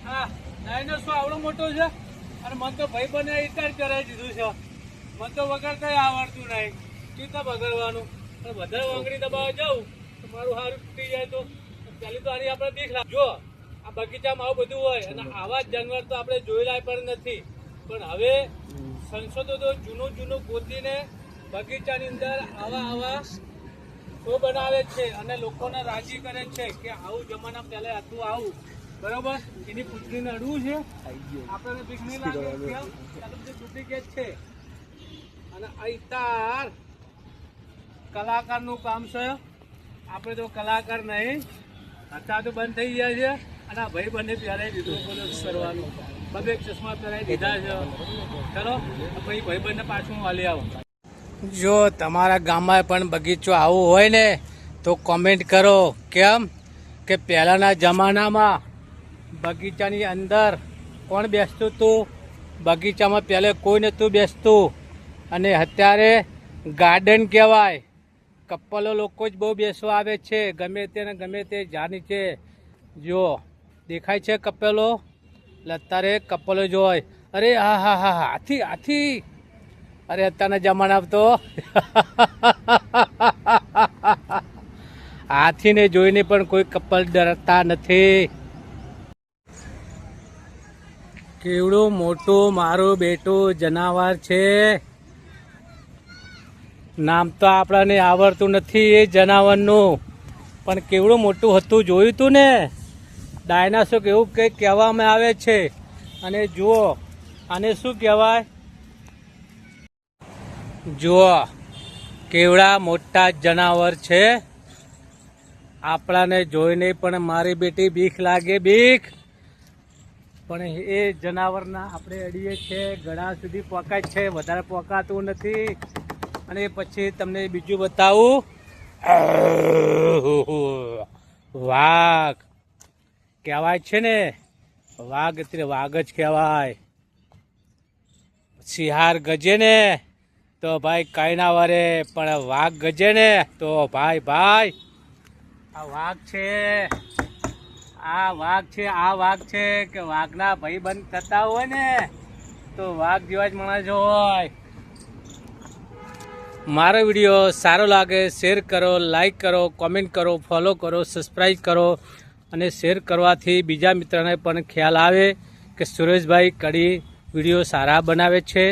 હા ડાયનોસોર આવડો મોટો છે અને મને તો ભાઈ બને રિટાયર કરાવી દીધું છે. મને તો વગર કઈ આવડતું નહીં. કેટલા બગડવાનું વધારે વાંગડી દબાવવા જાઉં તો મારું હારું તૂટી જાય તો ચાલી તો આની આપણે દેખ જો આ બગીચામાં આવું બધું હોય અને આવા જ જાનવર તો આપણે જોયેલા પણ નથી. પણ હવે સંશોધનો જૂનું ગોતીને બગીચાની અંદર આવા શો બનાવે છે અને લોકોને રાજી કરે છે કે આવું જમાના પહેલા હતું આવું બરોબર. એની પુત્રીને અડવું છે આપણને બીક નહીં લાગે ડુપ્લિકેટ છે. અને અતાર કલાકારનું કામ છે. આપણે તો કલાકાર નહીં. અત્યારે તો બંધ થઈ ગયા છે અને આ ભાઈ બંને પહેરાવી દીધું બધું કરવાનું. બબે ચશ્મા પહેરાવી દીધા છે. ચલો પછી ભાઈ બંને પાછું વાલી આવો. જો તમારા ગામમાં પણ બગીચો આવું હોય ને તો કોમેન્ટ કરો. કેમ કે પહેલાંના જમાનામાં બગીચાની અંદર કોણ બેસતું હતું? બગીચામાં પહેલે કોઈ નહોતું બેસતું અને અત્યારે ગાર્ડન કહેવાય. કપલો લોકો જ બહુ બેસવા આવે છે ગમે તે ને ગમે તે ઝાડ નીચે. જો દેખાય છે કપલો? અત્યારે કપલો જોય. અરે હા હા હા હાથી. અરે અત્યારના જમાનામાં તો હાથીને જોઈને પણ કોઈ કપલ ડરતા નથી. કેવડું મોટું મારું બેટું જનાવર છે. નામ તો આપણને આવડતું નથી એ જનાવરનું, પણ કેવડું મોટું હતું જોયું તું ને. ડાયનાસોર એવું કંઈક કહેવામાં આવે છે. અને જુઓ આને શું કહેવાય? જુઓ કેવડા મોટા જનાવર છે. આપણાને જોઈને પણ મારી બેટી બીક લાગે બીક. પણ એ જનાવરના આપણે અડીએ છીએ ગળા સુધી પોકાય છે. વધારે પોકાતું નથી. અને પછી તમને બીજું બતાવું. વાઘ કહેવાય છે ને. વાઘ એટલે વાઘ જ કહેવાય. શિયાળ ગજે ને તો ભાઈ કઈ ના વરે, પણ વાઘ ગજે ને તો ભાઈ આ વાઘ છે. આ વાઘ છે કે વાઘના ભાઈ બંધ થતા હોય ને તો વાઘ જેવા જ માણસ હોય. મારો વિડીયો સારો લાગે શેર કરો, લાઈક કરો, કોમેન્ટ કરો, ફોલો કરો, સબસ્ક્રાઈબ કરો. અને શેર કરવાથી બીજા મિત્રોને પણ ખ્યાલ આવે કે સુરેશભાઈ કડી વિડીયો સારા બનાવે છે.